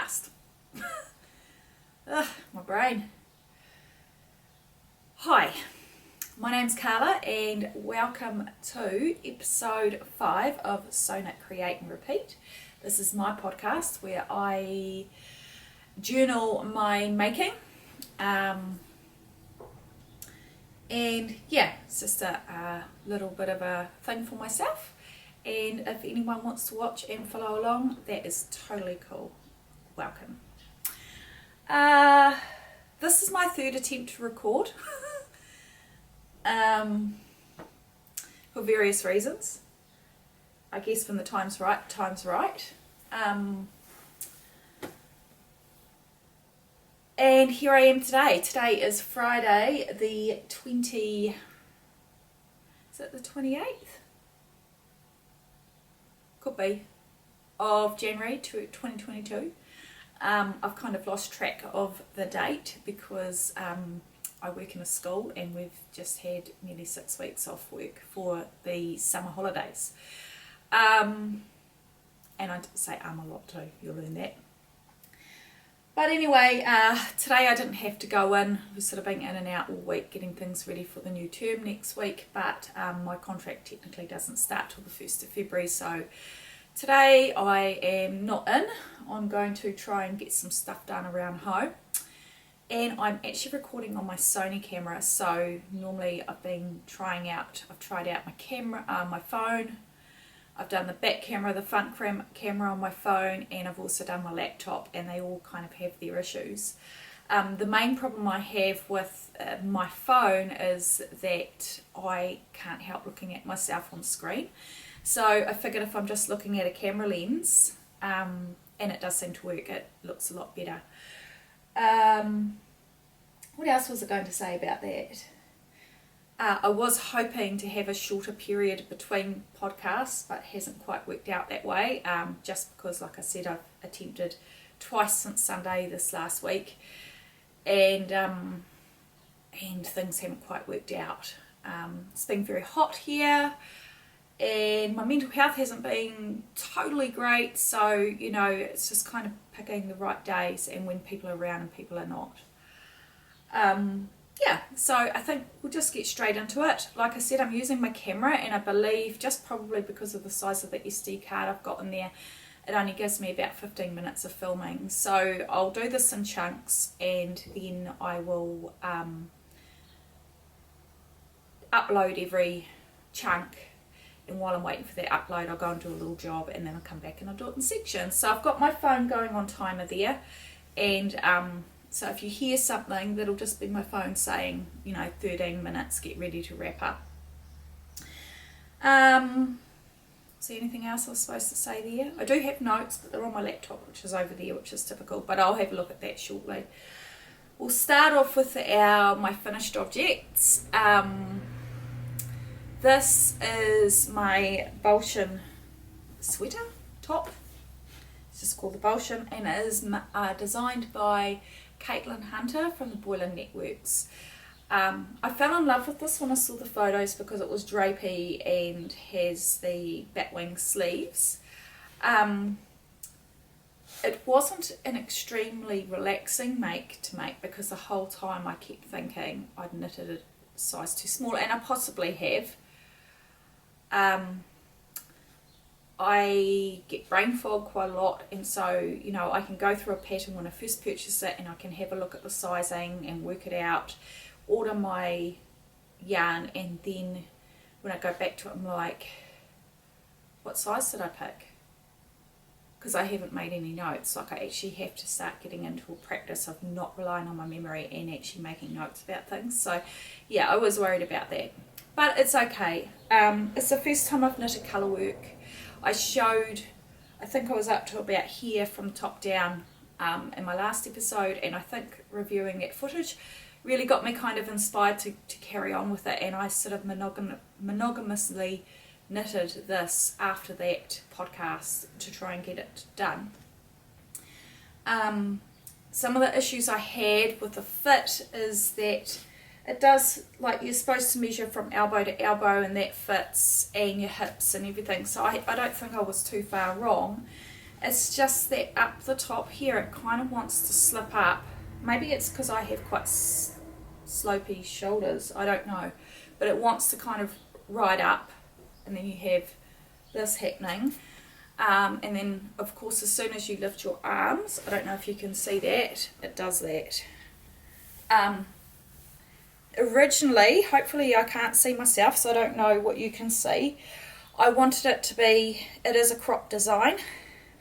podcast. Ugh, my brain. Hi, my name's Carla and welcome to episode 5 of Sew Knit Create and Repeat. This is my podcast where I journal my making. And yeah, it's just a little bit of a thing for myself. And if anyone wants to watch and follow along, that is totally cool. Welcome. This is my third attempt to record for various reasons. I guess when the time's right, time's right. And here I am today. Today is Friday, the 28th? Could be, of January 2022. I've kind of lost track of the date because I work in a school and we've just had nearly 6 weeks off work for the summer holidays. And I say a lot too, you'll learn that. But anyway, today I didn't have to go in. We've sort of been in and out all week getting things ready for the new term next week, but my contract technically doesn't start till the 1st of February, so today I am not in. I'm going to try and get some stuff done around home, and I'm actually recording on my Sony camera. So normally I've tried out my camera, my phone. I've done the back camera, the front camera on my phone, and I've also done my laptop, and they all kind of have their issues. The main problem I have with my phone is that I can't help looking at myself on screen. So I figured if I'm just looking at a camera lens, and it does seem to work, it looks a lot better. What else was I going to say about that? I was hoping to have a shorter period between podcasts, but it hasn't quite worked out that way, just because, like I said, I've attempted twice since Sunday this last week, and things haven't quite worked out. It's been very hot here, and my mental health hasn't been totally great, so, you know, it's just kind of picking the right days and when people are around and people are not. Yeah, so I think we'll just get straight into it. Like I said, I'm using my camera, and I believe, just probably because of the size of the SD card I've got in there, it only gives me about 15 minutes of filming. So I'll do this in chunks, and then I will upload every chunk. And while I'm waiting for that upload, I'll go and do a little job, and then I'll come back and I'll do it in sections. So I've got my phone going on timer there, and so if you hear something, that'll just be my phone saying, you know, 13 minutes, get ready to wrap up. So anything else I was supposed to say there? I do have notes, but they're on my laptop, which is over there, which is typical, but I'll have a look at that shortly. We'll start off with my finished objects. This is my Baltian sweater top. It's just called the Baltian, and it is designed by Caitlin Hunter from the Boyland Networks. I fell in love with this when I saw the photos because it was drapey and has the batwing sleeves. It wasn't an extremely relaxing make to make because the whole time I kept thinking I'd knitted a size too small, and I possibly have. I get brain fog quite a lot, and so, you know, I can go through a pattern when I first purchase it, and I can have a look at the sizing and work it out, order my yarn, and then when I go back to it I'm like, what size did I pick? Because I haven't made any notes. Like, I actually have to start getting into a practice of not relying on my memory and actually making notes about things. So yeah, I was worried about that, but it's okay. It's the first time I've knitted colour work. I think I was up to about here from top down in my last episode, and I think reviewing that footage really got me kind of inspired to carry on with it, and I sort of monogamously knitted this after that podcast to try and get it done. Some of the issues I had with the fit is that it does, like, you're supposed to measure from elbow to elbow, and that fits, and your hips and everything, so I don't think I was too far wrong. It's just that up the top here it kind of wants to slip up. Maybe it's because I have quite slopey shoulders, I don't know, but it wants to kind of ride up, and then you have this happening, and then of course as soon as you lift your arms, I don't know if you can see that, it does that. Originally, hopefully I can't see myself, so I don't know what you can see, I wanted it to be, it is a crop design,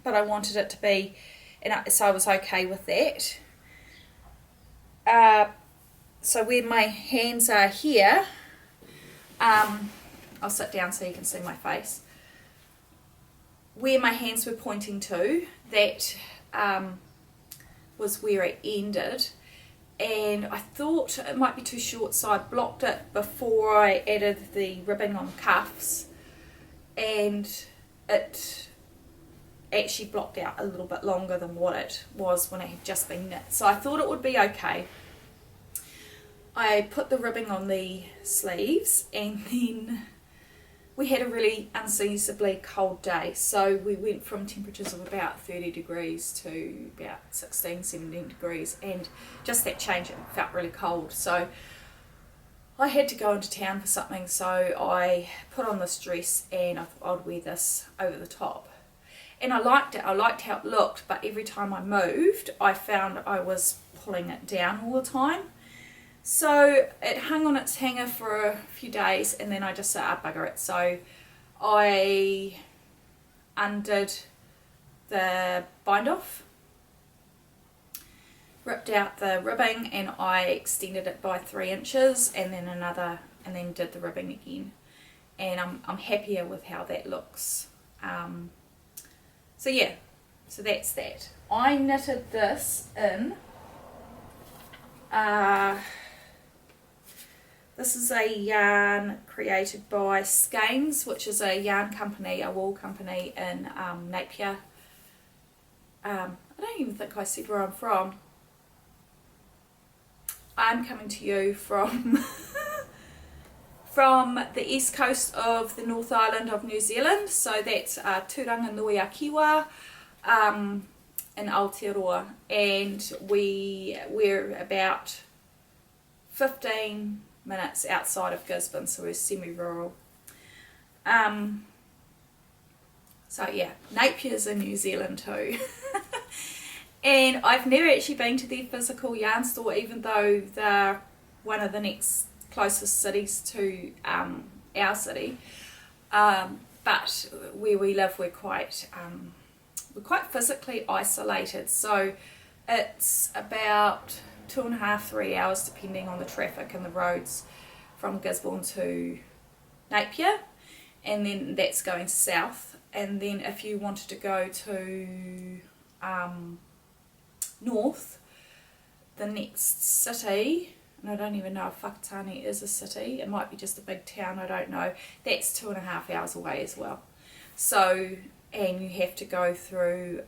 but I wanted it to be, and so I was okay with that. So where my hands are here, I'll sit down so you can see my face. Where my hands were pointing to, that was where it ended, and I thought it might be too short, so I blocked it before I added the ribbing on the cuffs, and it actually blocked out a little bit longer than what it was when it had just been knit, so I thought it would be okay. I put the ribbing on the sleeves, and then we had a really unseasonably cold day, so we went from temperatures of about 30 degrees to about 16, 17 degrees, and just that change, it felt really cold, so I had to go into town for something, so I put on this dress and I thought I'd wear this over the top. And I liked it, I liked how it looked, but every time I moved I found I was pulling it down all the time. So it hung on its hanger for a few days, and then I just said, bugger it. So I undid the bind off, ripped out the ribbing, and I extended it by 3 inches, and then another, and then did the ribbing again. And I'm happier with how that looks. So yeah, so that's that. I knitted this in, this is a yarn created by Skeinz, which is a yarn company, a wool company in Napier. I don't even think I said where I'm from. I'm coming to you from from the east coast of the North Island of New Zealand, so that's Turanganui-a-Kiwa in Aotearoa, and we're about 15 minutes outside of Gisborne, so we're semi-rural. So yeah, Napier's in New Zealand too. And I've never actually been to their physical yarn store, even though they're one of the next closest cities to our city. But where we live, we're quite physically isolated. So it's about 2.5 to 3 hours, depending on the traffic and the roads, from Gisborne to Napier, and then that's going south. And then if you wanted to go to north, the next city, and I don't even know if Whakatane is a city, it might be just a big town, I don't know, that's 2.5 hours away as well. So, and you have to go through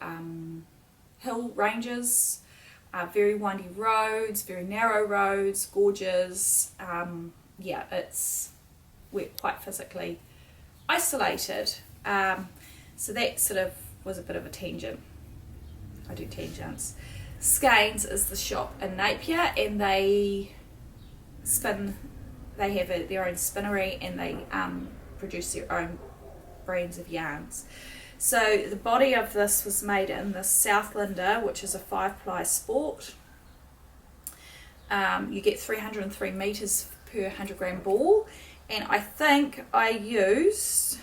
hill ranges, very windy roads, very narrow roads, gorges. Yeah, we're quite physically isolated. So that sort of was a bit of a tangent. I do tangents. Skeinz is the shop in Napier, and they spin, they have their own spinnery, and they produce their own brands of yarns. So the body of this was made in the Southlander, which is a 5-ply sport. You get 303 metres per 100 gram ball, and I think I used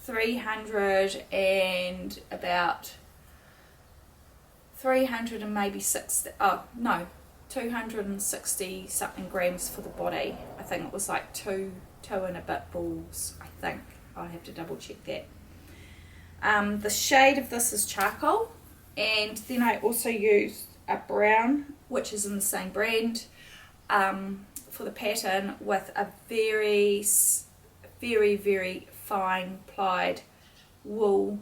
300 and maybe 260 something grams for the body. I think it was like two and a bit balls, I think. I'll have to double check that. The shade of this is charcoal, and then I also used a brown, which is in the same brand, for the pattern, with a very fine plied wool,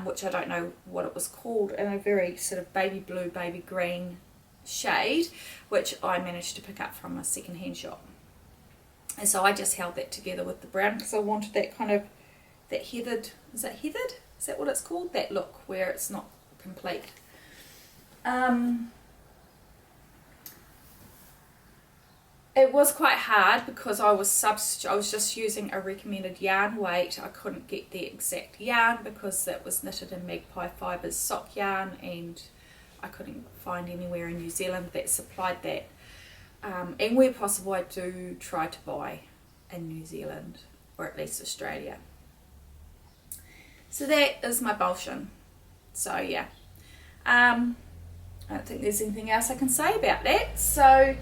which I don't know what it was called, in a very sort of baby blue, baby green shade, which I managed to pick up from a second-hand shop. And so I just held that together with the brown, because I wanted that kind of, that heathered, is it heathered? Is that what it's called? That look where it's not complete. It was quite hard because I was just using a recommended yarn weight. I couldn't get the exact yarn because that was knitted in Magpie Fibres sock yarn, and I couldn't find anywhere in New Zealand that supplied that. And where possible, I do try to buy in New Zealand, or at least Australia. So that is my Baltian. So yeah, I don't think there's anything else I can say about that. So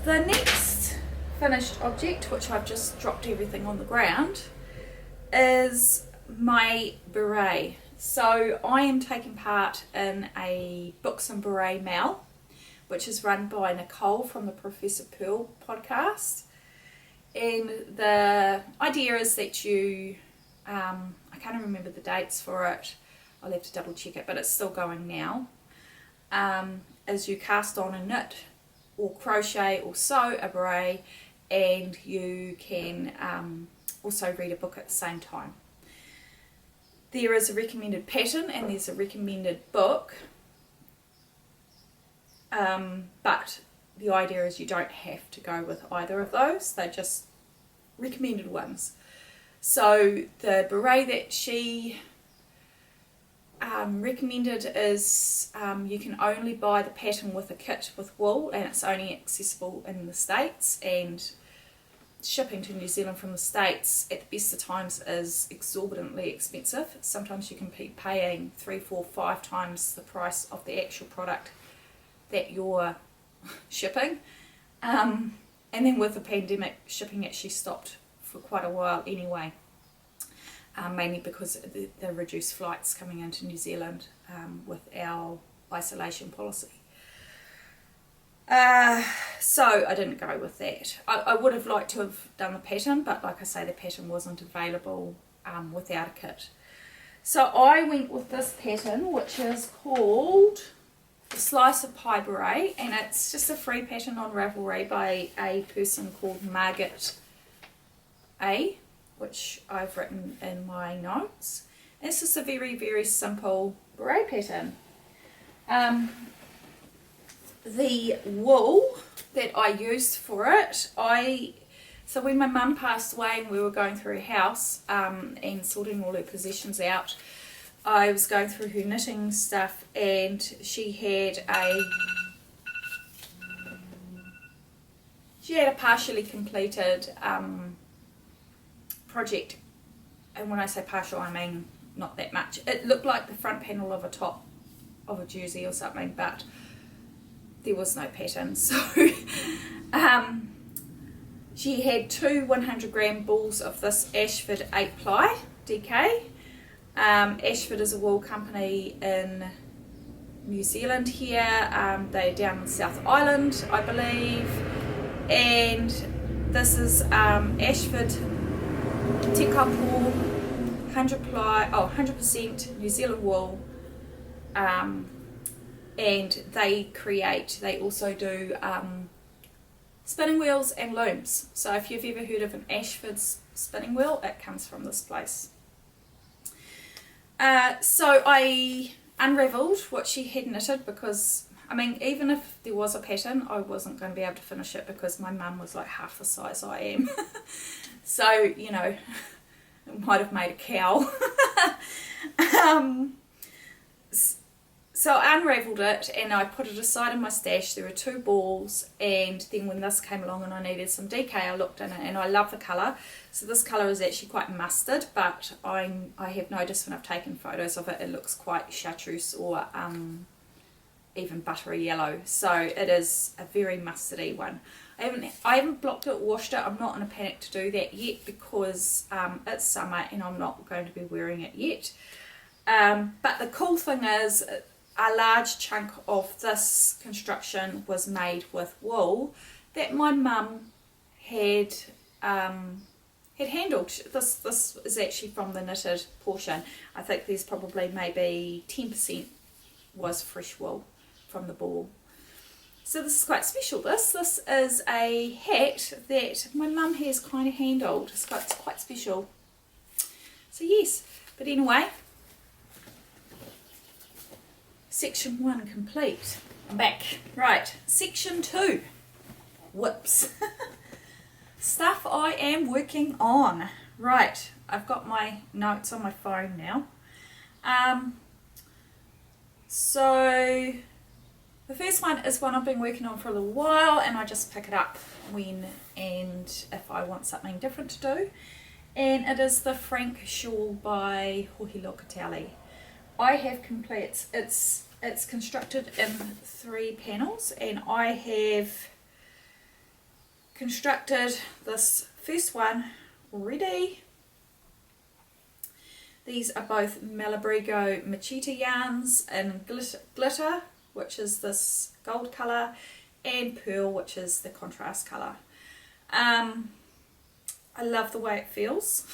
the next finished object, which I've just dropped everything on the ground, is my beret. So I am taking part in a Books and Beret Mail, which is run by Nicole from the Professor Pearl podcast. And the idea is that you, I can't remember the dates for it, I'll have to double check it, but it's still going now, is you cast on and knit or crochet or sew a beret, and you can also read a book at the same time. There is a recommended pattern and there's a recommended book, but the idea is you don't have to go with either of those, they're just recommended ones. So the beret that she recommended is you can only buy the pattern with a kit with wool, and it's only accessible in the States, and shipping to New Zealand from the States at the best of times is exorbitantly expensive. Sometimes you can be paying 3, 4, 5 times the price of the actual product that you're shipping, and then with the pandemic, shipping actually stopped for quite a while anyway, mainly because of the reduced flights coming into New Zealand with our isolation policy. So I didn't go with that. I would have liked to have done the pattern, but like I say, the pattern wasn't available without a kit. So I went with this pattern, which is called the Slice of Pie Beret, and it's just a free pattern on Ravelry by a person called Margit, which I've written in my notes. And it's just a very, very simple beret pattern. The wool that I used for it, so when my mum passed away and we were going through her house and sorting all her possessions out, I was going through her knitting stuff, and she had a partially completed project, and when I say partial I mean not that much. It looked like the front panel of a top of a jersey or something, but there was no pattern. So she had 2 100-gram balls of this Ashford 8-ply DK. Ashford is a wool company in New Zealand here. They're down in South Island, I believe, and this is Ashford Tekapo 100% New Zealand wool, and they also do spinning wheels and looms. So if you've ever heard of an Ashford spinning wheel, it comes from this place. So I unravelled what she had knitted, because I mean, even if there was a pattern, I wasn't going to be able to finish it because my mum was like half the size I am. So, you know, it might have made a cow. So I unravelled it and I put it aside in my stash. There were 2 balls, and then when this came along and I needed some DK, I looked in it and I love the colour. So this colour is actually quite mustard, but I have noticed when I've taken photos of it, it looks quite chartreuse or even buttery yellow. So it is a very mustardy one. I haven't blocked it, washed it. I'm not in a panic to do that yet because it's summer and I'm not going to be wearing it yet. But the cool thing is, a large chunk of this construction was made with wool that my mum had handled. This is actually from the knitted portion. I think there's probably maybe 10% was fresh wool from the ball. So this is quite special. This is a hat that my mum has kind of handled. It's quite special. So yes, But anyway, section 1 complete. I'm back. Right, section 2. Whoops. Stuff I am working on. Right, I've got my notes on my phone now. So the first one is one I've been working on for a little while, and I just pick it up when and if I want something different to do. And it is the Frank Shawl by Locatelli. I have complete, it's constructed in 3 panels, and I have constructed this first one already. These are both Malabrigo Mechita yarns in glitter, which is this gold colour, and pearl, which is the contrast colour. I love the way it feels.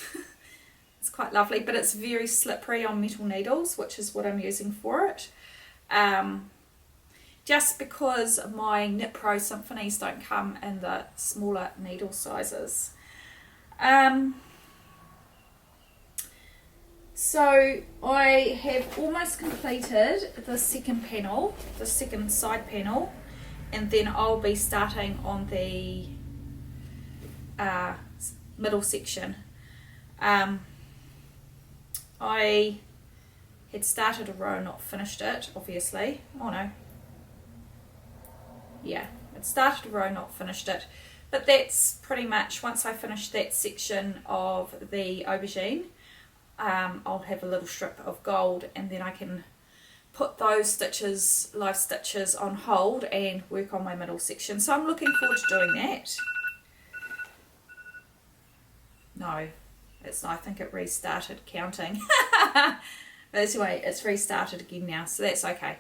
It's quite lovely, but it's very slippery on metal needles, which is what I'm using for it. Just because my Knit Pro Symphonies don't come in the smaller needle sizes. So I have almost completed the second panel, the second side panel, and then I'll be starting on the middle section. I had started a row, not finished it, obviously. Oh no. Yeah, it started a row, not finished it. But that's pretty much, once I finish that section of the aubergine, I'll have a little strip of gold, and then I can put those stitches, live stitches, on hold and work on my middle section. So I'm looking forward to doing that. No, it's not. I think it restarted counting. But anyway, it's restarted again now, so that's okay.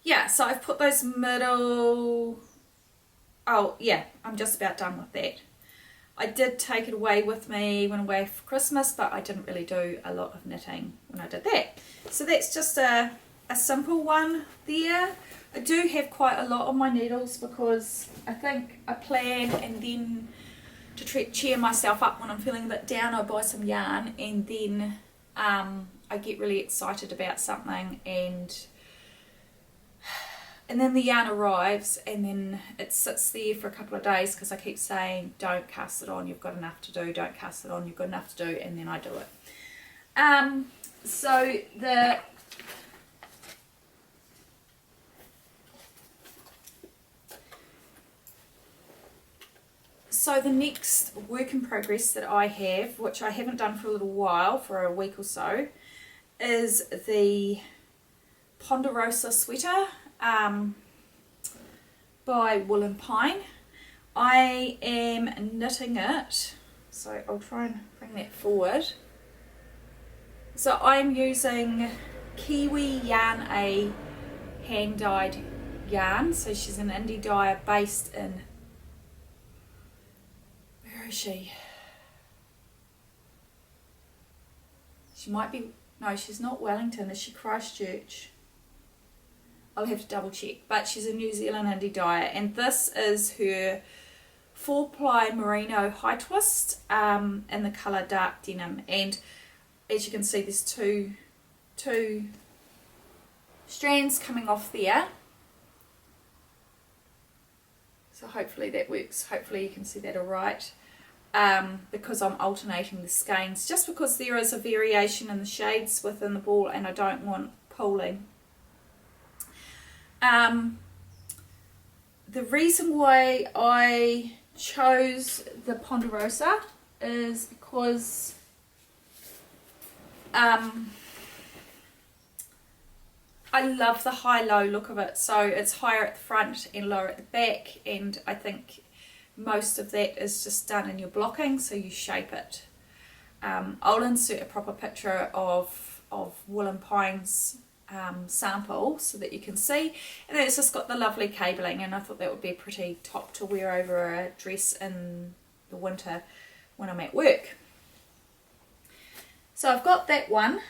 Yeah, so I've put those middle... Oh, yeah, I'm just about done with that. I did take it away with me, went away for Christmas, but I didn't really do a lot of knitting when I did that. So that's just a simple one there. I do have quite a lot on my needles because I think I plan, and then to cheer myself up when I'm feeling a bit down, I buy some yarn, and then I get really excited about something, and then the yarn arrives, and then it sits there for a couple of days because I keep saying, don't cast it on, you've got enough to do, don't cast it on, you've got enough to do, and then I do it. So the next work in progress that I have, which I haven't done for a little while, for a week or so, is the Ponderosa Sweater by Wool and Pine. I am knitting it, so I'll try and bring that forward. So I'm using KiwiYarn-A hand-dyed yarn. So she's an indie dyer based in, where is she? She might be, no, she's not Wellington, is she Christchurch? I'll have to double check, but she's a New Zealand indie dyer, and this is her 4-ply merino high twist in the colour dark denim. And as you can see, there's two strands coming off there, so hopefully that works. Hopefully you can see that alright, because I'm alternating the skeins, just because there is a variation in the shades within the ball and I don't want pooling. The reason why I chose the Ponderosa is because I love the high-low look of it. So it's higher at the front and lower at the back, and I think most of that is just done in your blocking, so you shape it. I'll insert a proper picture of Wool and Pine's sample so that you can see, and then it's just got the lovely cabling, and I thought that would be a pretty top to wear over a dress in the winter when I'm at work. So I've got that one,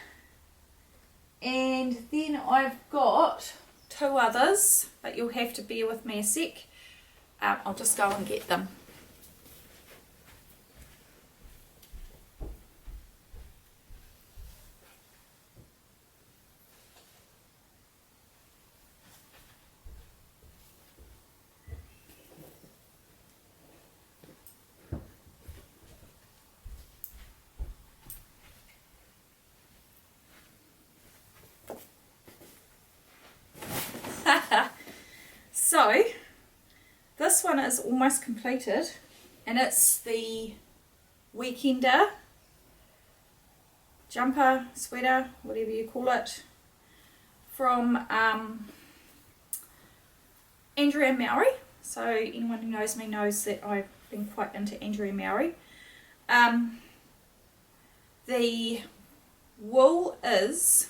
and then I've got 2 others, but you'll have to bear with me a sec. I'll just go and get them. is almost completed, and it's the Weekender jumper, sweater, whatever you call it, from Andrea and Mowry. So anyone who knows me knows that I've been quite into Andrea and Mowry. The wool is,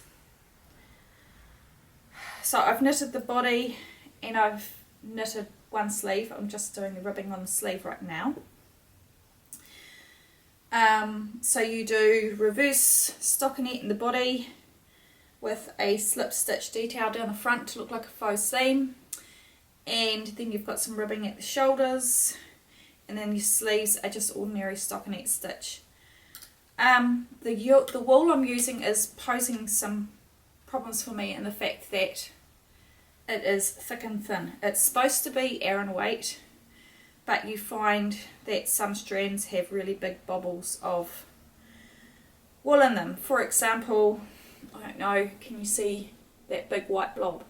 so I've knitted the body and I've knitted one sleeve. I'm just doing the ribbing on the sleeve right now. So you do reverse stockinette in the body with a slip stitch detail down the front to look like a faux seam, and then you've got some ribbing at the shoulders, and then your sleeves are just ordinary stockinette stitch. The wool I'm using is posing some problems for me in the fact that it is thick and thin. It's supposed to be Aran weight, but you find that some strands have really big bobbles of wool in them. For example, I don't know, can you see that big white blob?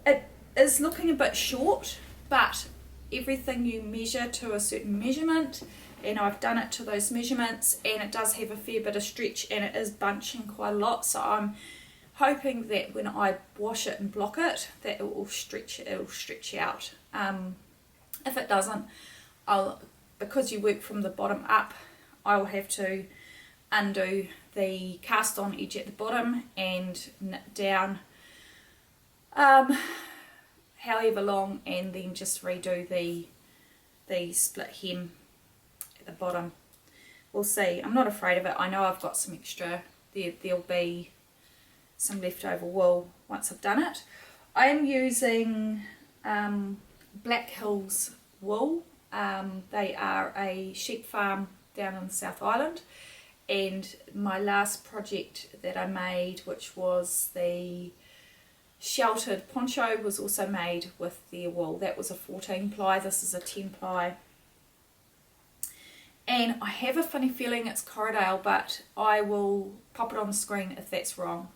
It is looking a bit short, but everything you measure to a certain measurement, and I've done it to those measurements, and it does have a fair bit of stretch, and it is bunching quite a lot, so I'm hoping that when I wash it and block it, that it will stretch out. If it doesn't, because you work from the bottom up, I will have to undo the cast on edge at the bottom and knit down however long, and then just redo the split hem at the bottom. We'll see. I'm not afraid of it. I know I've got some extra. There'll be some leftover wool once I've done it. I am using BlackHills wool. They are a sheep farm down in the South Island, and my last project that I made, which was the sheltered poncho, was also made with their wool. That was a 14 ply, this is a 10 ply. And I have a funny feeling it's Corriedale, but I will pop it on the screen if that's wrong.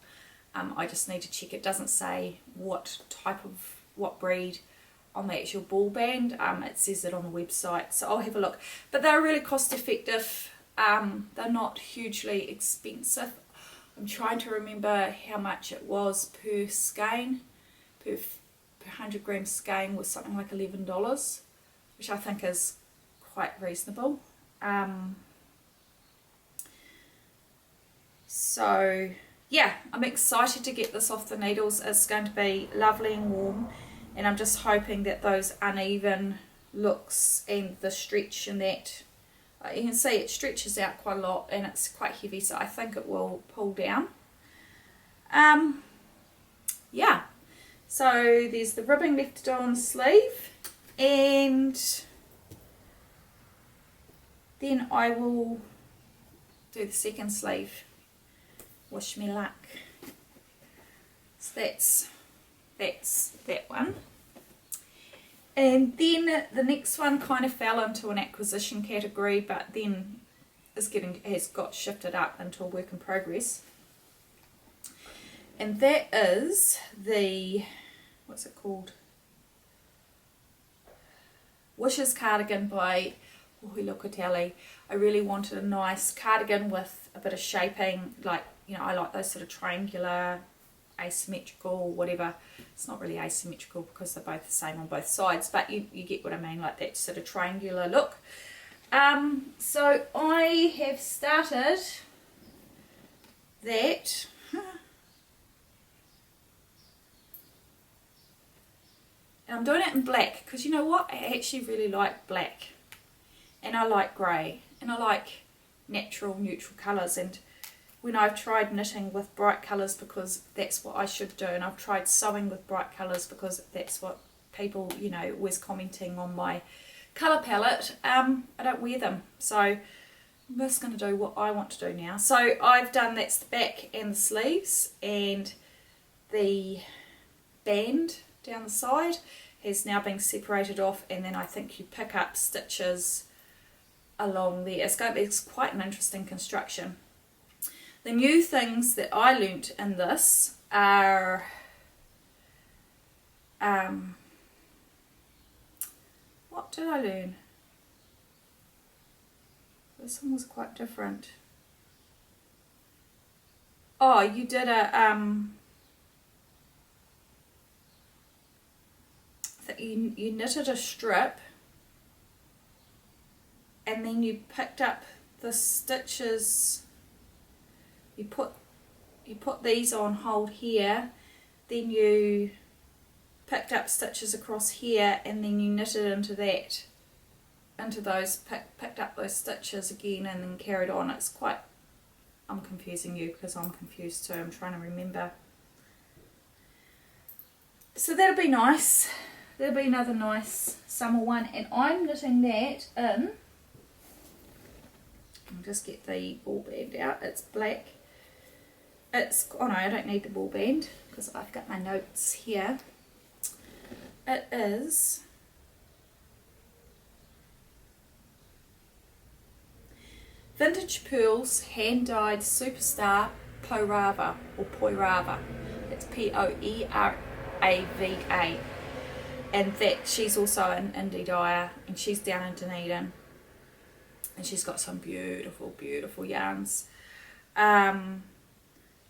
I just need to check. It doesn't say what breed on the actual ball band. It says it on the website, so I'll have a look. But they're really cost effective. They're not hugely expensive. I'm trying to remember how much it was per skein. Per 100 gram skein was something like $11, which I think is quite reasonable. So yeah, I'm excited to get this off the needles. It's going to be lovely and warm, and I'm just hoping that those uneven looks and the stretch and that, you can see it stretches out quite a lot and it's quite heavy, so I think it will pull down. Yeah, so there's the ribbing left to do on the sleeve, and then I will do the second sleeve. Wish me luck. So that's that one. And then the next one kind of fell into an acquisition category, but then has got shifted up into a work in progress. And that is the, what's it called? Wishes cardigan by Locatelli. I really wanted a nice cardigan with a bit of shaping, like, you know, I like those sort of triangular, asymmetrical, whatever. It's not really asymmetrical because they're both the same on both sides, but you get what I mean, like that sort of triangular look. So I have started that. And I'm doing it in black because, you know what, I actually really like black, and I like grey, and I like natural neutral colours. And when I've tried knitting with bright colours, because that's what I should do, and I've tried sewing with bright colours because that's what people, you know, was commenting on my colour palette, I don't wear them. So I'm just going to do what I want to do now. So I've done, that's the back and the sleeves, and the band down the side has now been separated off, and then I think you pick up stitches along there. It's quite an interesting construction. The new things that I learnt in this are What did I learn? This one was quite different. Oh, you did a you knitted a strip, and then you picked up the stitches. You put these on hold here, then you picked up stitches across here, and then you knitted into that, into those, picked up those stitches again, and then carried on. It's quite, I'm confusing you because I'm confused too. I'm trying to remember. So that'll be nice. That'll be another nice summer one, and I'm knitting that in. I'll just get the ball band out. It's black. It's, oh no, I don't need the ball band because I've got my notes here. It is Vintage Pearls Hand Dyed Superstar Poerava, or Poerava. It's Poerava, and that she's also an indie dyer, and she's down in Dunedin, and she's got some beautiful, beautiful yarns.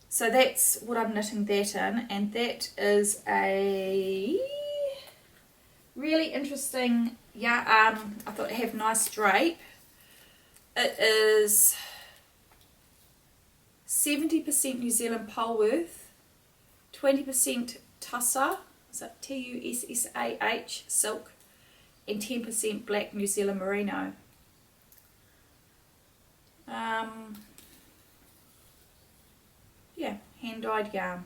So that's what I'm knitting that in, and that is a really interesting yarn. I thought it'd have nice drape. It is 70% New Zealand Polworth, 20% Tussah, so Tussah silk, and 10% black New Zealand Merino. Yeah, hand-dyed yarn.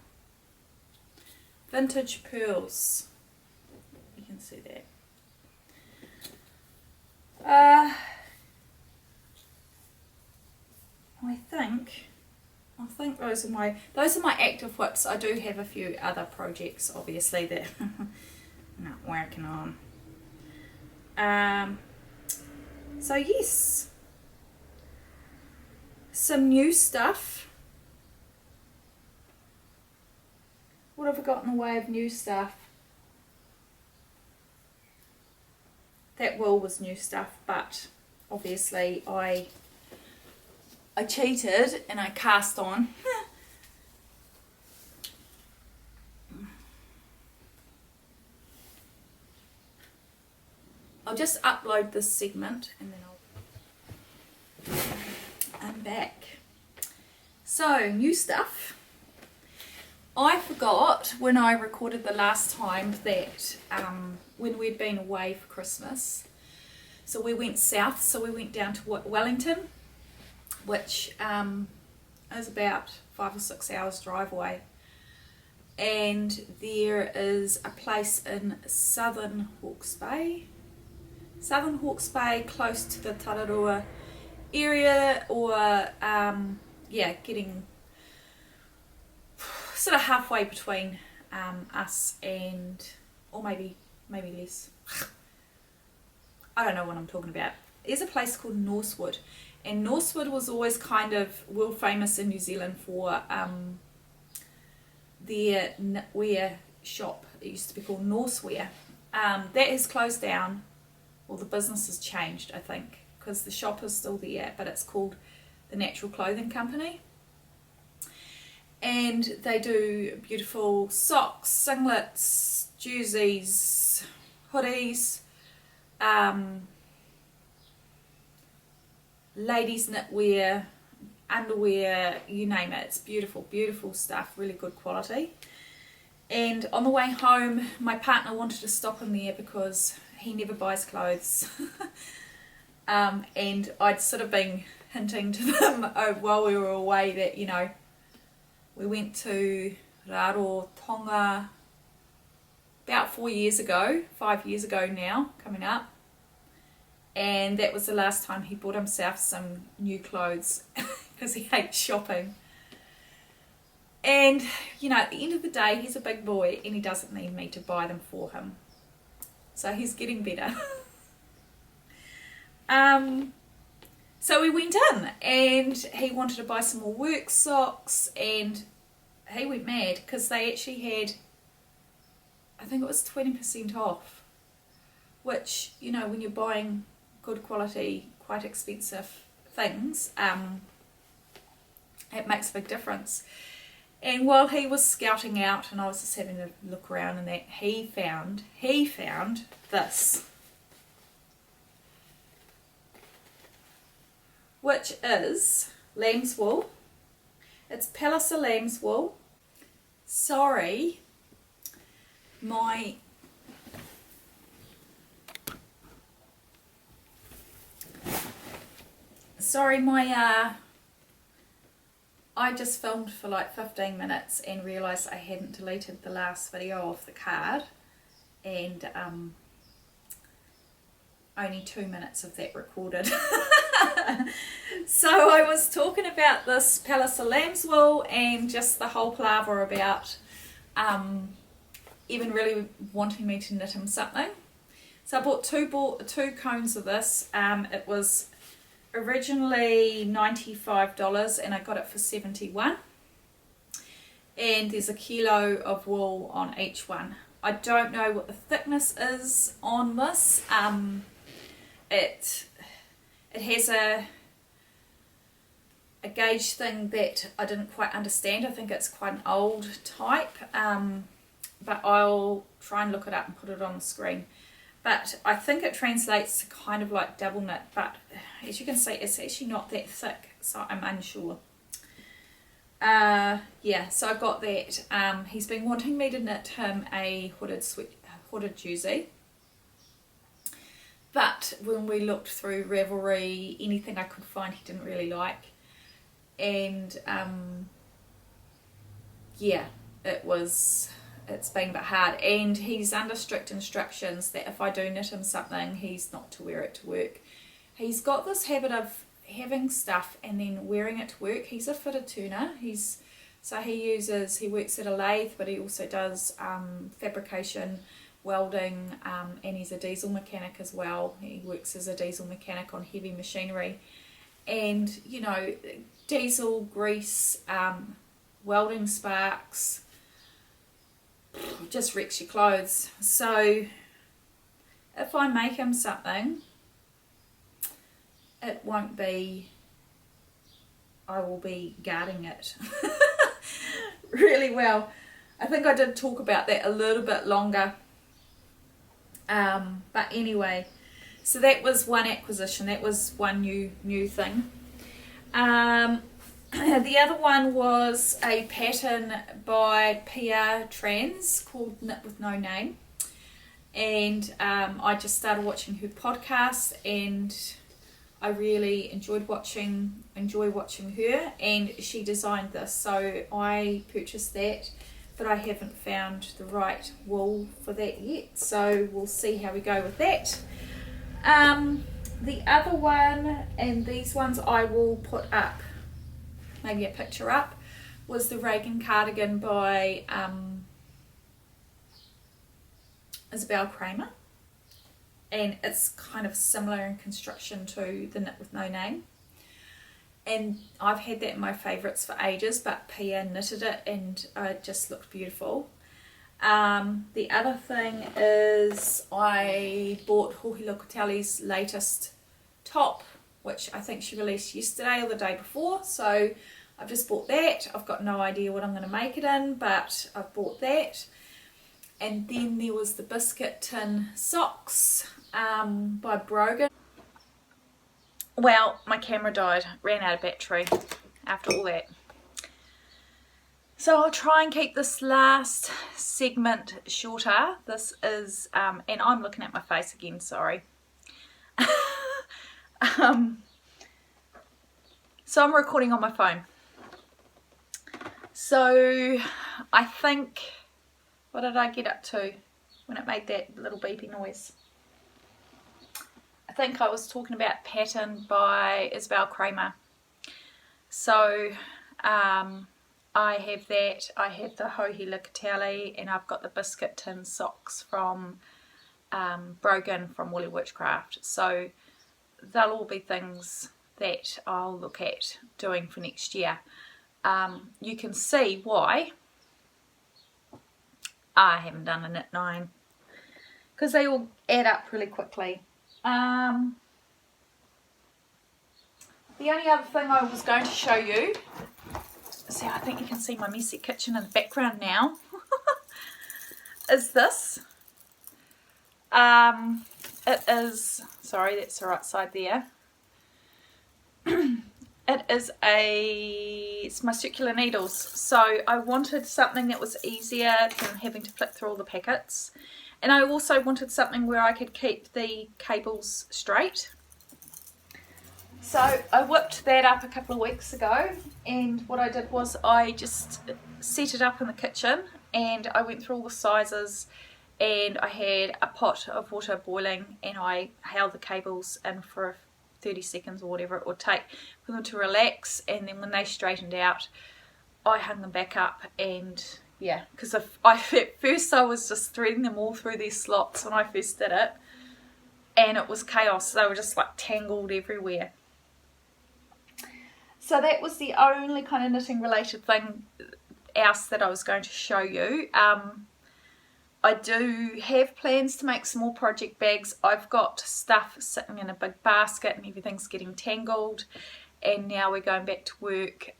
Vintage Pearls. You can see that. I think those are my active whips. I do have a few other projects, obviously, that I'm not working on. So yes, some new stuff. What have I got in the way of new stuff? That wool was new stuff, but obviously I cheated and I cast on. I'll just upload this segment and then I'm back. So, new stuff. I forgot when I recorded the last time that when we'd been away for Christmas, so we went south, so we went down to Wellington, which is about 5 or 6 hours drive away, and there is a place in Southern Hawke's Bay, close to the Tararua area, or yeah, getting sort of halfway between us and, or maybe less. I don't know what I'm talking about. There's a place called Norsewood, and Norsewood was always kind of world famous in New Zealand for their knitwear shop. It used to be called Norsewear. That has closed down. Well, the business has changed, I think, because the shop is still there, but it's called the Natural Clothing Company. And they do beautiful socks, singlets, jerseys, hoodies, ladies knitwear, underwear, you name it. It's beautiful, beautiful stuff, really good quality. And on the way home, my partner wanted to stop in there because he never buys clothes. And I'd sort of been hinting to them while we were away that, you know, we went to Rarotonga about 5 years ago now, coming up. And that was the last time he bought himself some new clothes because he hates shopping. And, you know, at the end of the day, he's a big boy and he doesn't need me to buy them for him. So he's getting better. So we went in and he wanted to buy some more work socks, and he went mad because they actually had, I think it was 20% off, which, you know, when you're buying good quality, quite expensive things, it makes a big difference. And while he was scouting out and I was just having a look around and that, he found this, which is lamb's wool. It's Palliser lamb's wool. Sorry, my I just filmed for like 15 minutes and realised I hadn't deleted the last video off the card, and only 2 minutes of that recorded. So I was talking about this Palliser lamb's wool and just the whole palaver about Evan really wanting me to knit him something. So I bought two cones of this. It was originally $95 and I got it for $71, and there's a kilo of wool on each one. I don't know what the thickness is on this. It has a gauge thing that I didn't quite understand. I think it's quite an old type, but I'll try and look it up and put it on the screen. But I think it translates to kind of like double knit, but as you can see, it's actually not that thick, so I'm unsure. Yeah, so I got that. He's been wanting me to knit him a hooded Joji, but when we looked through Ravelry, anything I could find he didn't really like, and yeah, it's been a bit hard, and he's under strict instructions that if I do knit him something, he's not to wear it to work. He's got this habit of having stuff and then wearing it to work. He's a fitted turner. He works at a lathe, but he also does fabrication, welding, and he's a diesel mechanic as well. He works as a diesel mechanic on heavy machinery, and you know, diesel, grease, welding sparks, just wrecks your clothes. So if I make him something, it won't be, I will be guarding it really well. I think I did talk about that a little bit longer, but anyway, so that was one acquisition, that was one new thing. The other one was a pattern by Pia Trans called Knit With No Name, and I just started watching her podcast and I really enjoy watching her, and she designed this, so I purchased that, but I haven't found the right wool for that yet, so we'll see how we go with that. The other one, and these ones I will put up, maybe a picture up, was the Reagan cardigan by Isabel Kramer, and it's kind of similar in construction to the Knit With No Name, and I've had that in my favourites for ages, but Pia knitted it and it just looked beautiful. The other thing is I bought Jorge Locatelli's latest top, which I think she released yesterday or the day before, so I've just bought that. I've got no idea what I'm going to make it in, but I've bought that. And then there was the biscuit tin socks by Brogan. Well, my camera died, ran out of battery after all that. So I'll try and keep this last segment shorter. This is, and I'm looking at my face again, sorry. So I'm recording on my phone. So I think, what did I get up to when it made that little beeping noise? I think I was talking about pattern by Isabel Kramer. So I have that, I have the Jorge Locatelli, and I've got the biscuit tin socks from Brogan from Woolly Witchcraft. So they'll all be things that I'll look at doing for next year. You can see why I haven't done a knit 9 because they all add up really quickly. The only other thing I was going to show you, see, I think you can see my messy kitchen in the background now, is this. It is, sorry, that's the right side there. It's my circular needles. So I wanted something that was easier than having to flick through all the packets. And I also wanted something where I could keep the cables straight. So I whipped that up a couple of weeks ago, and what I did was I just set it up in the kitchen, and I went through all the sizes, and I had a pot of water boiling, and I held the cables in for 30 seconds or whatever it would take for them to relax, and then when they straightened out I hung them back up. And yeah, because at first I was just threading them all through these slots when I first did it, and it was chaos. They were just like tangled everywhere. So that was the only kind of knitting related thing else that I was going to show you. I do have plans to make some more project bags. I've got stuff sitting in a big basket and everything's getting tangled, and now we're going back to work.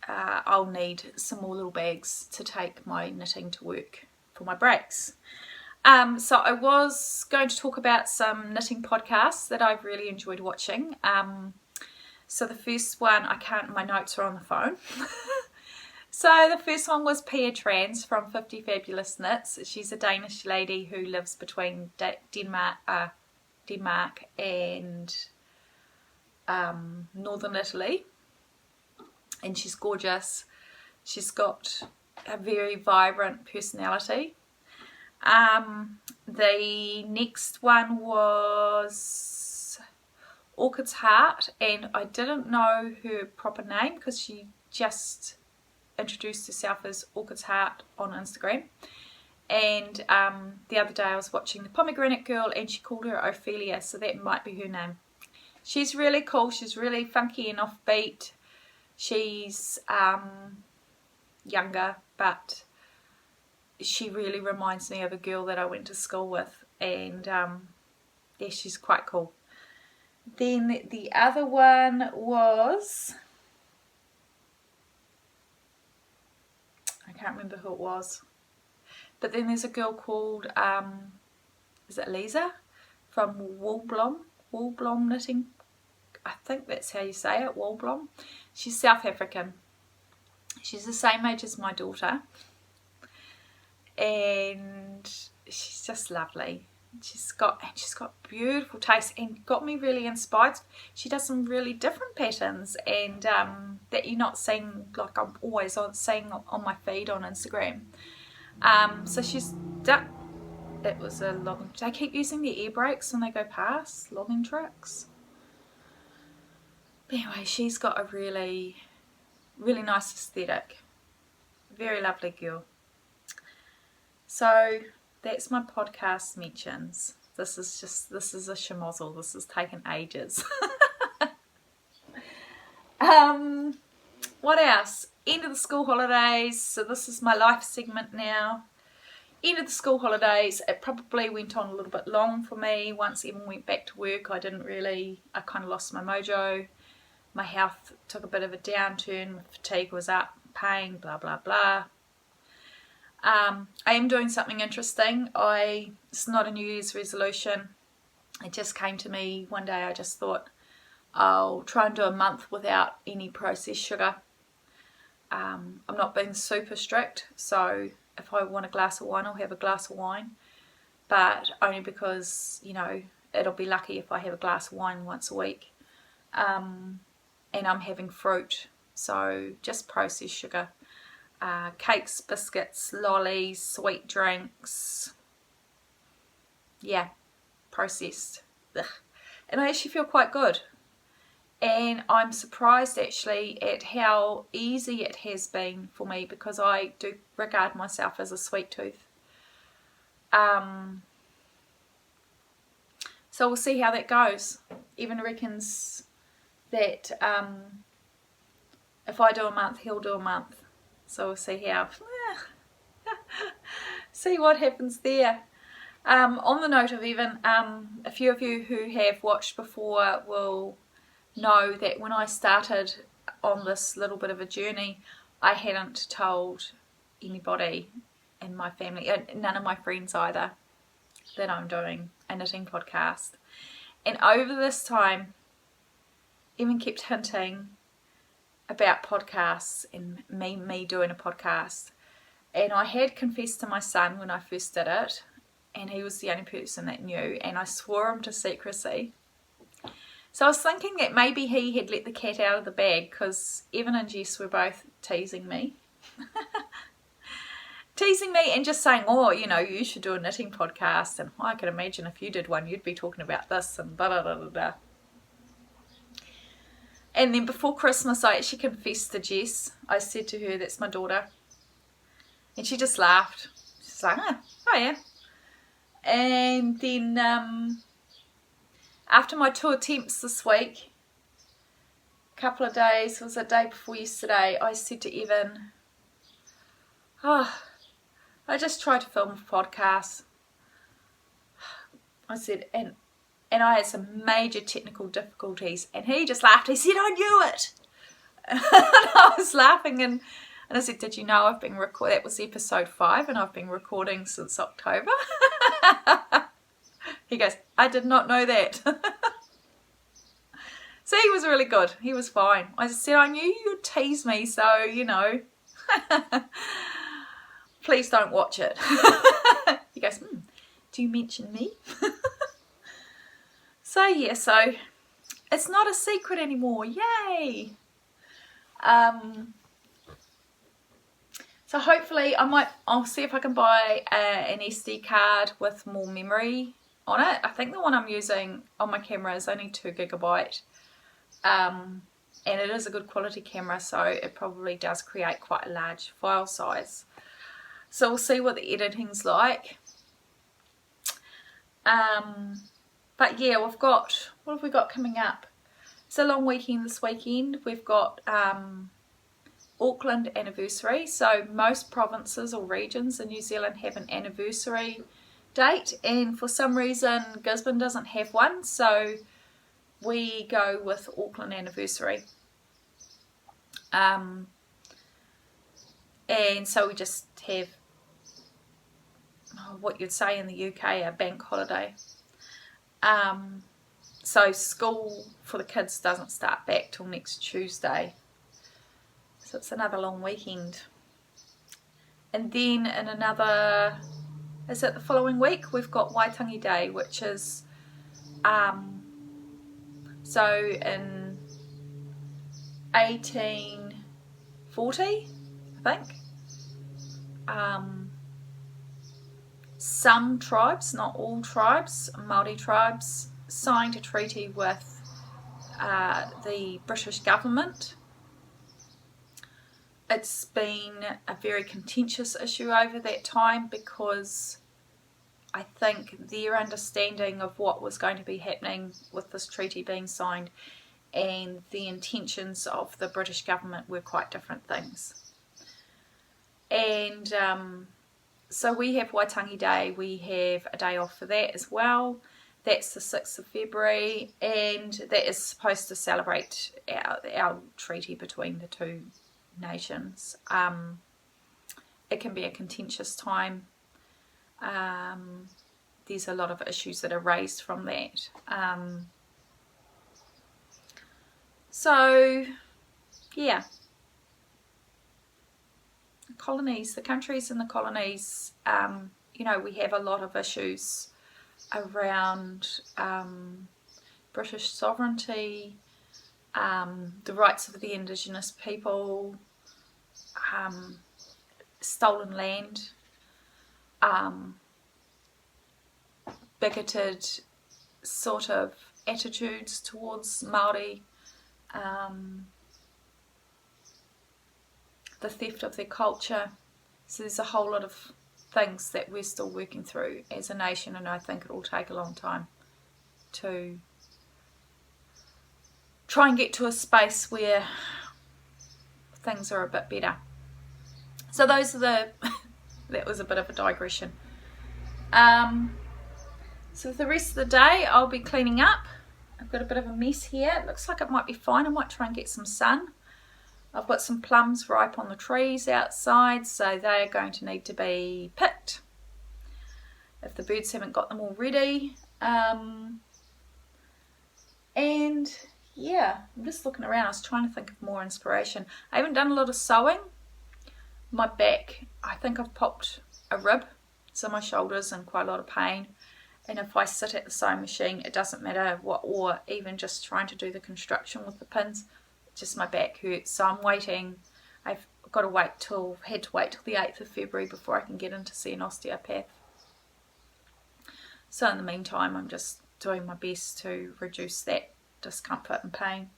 I'll need some more little bags to take my knitting to work for my breaks. So I was going to talk about some knitting podcasts that I've really enjoyed watching. So the first one, my notes are on the phone. So the first one was Pia Trans from 50 Fabulous Knits. She's a Danish lady who lives between Denmark and northern Italy, and she's gorgeous. She's got a very vibrant personality. The next one was Orchid's Heart, and I didn't know her proper name because she just introduced herself as Orchid's Heart on Instagram. And the other day I was watching the Pomegranate Girl and she called her Ophelia, so that might be her name. She's really cool. She's really funky and offbeat. She's younger, but she really reminds me of a girl that I went to school with, and yeah, she's quite cool. Then the other one was, I can't remember who it was, but then there's a girl called is it Lisa from Woolblom Knitting, I think that's how you say it, Woolblom. She's South African. She's the same age as my daughter, and she's just lovely. She's got beautiful taste and got me really inspired. She does some really different patterns, and that you're not seeing, like I'm always seeing on my feed on Instagram. So she's done. It was a logging. They keep using the air brakes when they go past logging trucks. But anyway, she's got a really, really nice aesthetic. Very lovely girl. So that's my podcast mentions. This is a schmozzle. This has taken ages. What else? End of the school holidays. So this is my life segment now. End of the school holidays. It probably went on a little bit long for me. Once Evan went back to work, I kind of lost my mojo. My health took a bit of a downturn. My fatigue was up, pain, blah, blah, blah. I am doing something interesting. It's not a New Year's resolution. It just came to me one day. I just thought I'll try and do a month without any processed sugar. I'm not being super strict, so if I want a glass of wine, I'll have a glass of wine, but only because, you know, it'll be lucky if I have a glass of wine once a week. And I'm having fruit, so just processed sugar. Cakes, biscuits, lollies, sweet drinks. Yeah, processed. Ugh. And I actually feel quite good. And I'm surprised actually at how easy it has been for me, because I do regard myself as a sweet tooth. So we'll see how that goes. Evan reckons that if I do a month, he'll do a month. So we'll see how. see what happens there. On the note of even, a few of you who have watched before will know that when I started on this little bit of a journey, I hadn't told anybody in my family, none of my friends either, that I'm doing a knitting podcast. And over this time, Evan kept hinting about podcasts and me doing a podcast. And I had confessed to my son when I first did it, and he was the only person that knew, and I swore him to secrecy. So I was thinking that maybe he had let the cat out of the bag, because Evan and Jess were both teasing me. Teasing me and just saying, oh, you know, you should do a knitting podcast, and I can imagine if you did one, you'd be talking about this, and da da da da da. And then before Christmas, I actually confessed to Jess. I said to her, that's my daughter. And she just laughed. She's like, oh yeah. And then after my 2 attempts this week, a couple of days, it was a day before yesterday, I said to Evan, I just tried to film a podcast. I said, and I had some major technical difficulties, and he just laughed. He said, I knew it. And I was laughing, and I said, did you know I've been recording? That was episode 5, and I've been recording since October. He goes, I did not know that. So he was really good. He was fine. I just said, I knew you'd tease me, so, you know, please don't watch it. He goes, do you mention me? So yeah, so it's not a secret anymore. Yay! So hopefully I'll see if I can buy an SD card with more memory on it. I think the one I'm using on my camera is only 2 GB. And it is a good quality camera, so it probably does create quite a large file size. So we'll see what the editing's like. But yeah, what have we got coming up? It's a long weekend this weekend. We've got Auckland anniversary. So most provinces or regions in New Zealand have an anniversary date, and for some reason Gisborne doesn't have one, so we go with Auckland anniversary. And so we just have what you'd say in the UK, a bank holiday. So school for the kids doesn't start back till next Tuesday. So it's another long weekend. And then in another, is it the following week, we've got Waitangi Day, which is, so in 1840, I think, some tribes, not all tribes, Māori tribes, signed a treaty with the British government. It's been a very contentious issue over that time, because I think their understanding of what was going to be happening with this treaty being signed and the intentions of the British government were quite different things. And so we have Waitangi Day, we have a day off for that as well. That's the 6th of February, and that is supposed to celebrate our treaty between the two nations. It can be a contentious time. There's a lot of issues that are raised from that. So, yeah. Colonies, the countries in the colonies, you know, we have a lot of issues around British sovereignty, the rights of the indigenous people, stolen land, bigoted sort of attitudes towards Māori, the theft of their culture. So there's a whole lot of things that we're still working through as a nation, and I think it will take a long time to try and get to a space where things are a bit better. So those are that was a bit of a digression. So for the rest of the day I'll be cleaning up. I've got a bit of a mess here. It looks like it might be fine. I might try and get some sun. I've got some plums ripe on the trees outside, so they're going to need to be picked if the birds haven't got them already. And yeah, I'm just looking around. I was trying to think of more inspiration. I haven't done a lot of sewing. My back, I think I've popped a rib, so my shoulder's in quite a lot of pain. And if I sit at the sewing machine, it doesn't matter what, or even just trying to do the construction with the pins, just my back hurts. So I'm waiting. I've got to wait till, had to wait till the 8th of February before I can get in to see an osteopath. So in the meantime, I'm just doing my best to reduce that discomfort and pain.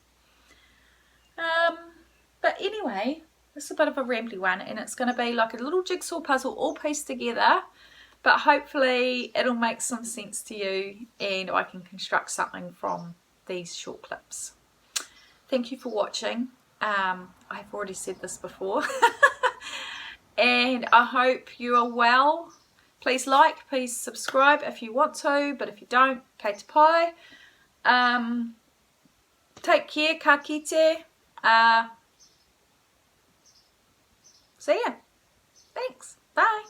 But anyway, this is a bit of a rambly one, and it's going to be like a little jigsaw puzzle all pieced together, but hopefully it'll make some sense to you and I can construct something from these short clips. Thank you for watching. I've already said this before. And I hope you are well. Please like, please subscribe if you want to, but if you don't, kei te pai. Take care, ka kite. See ya. Thanks. Bye.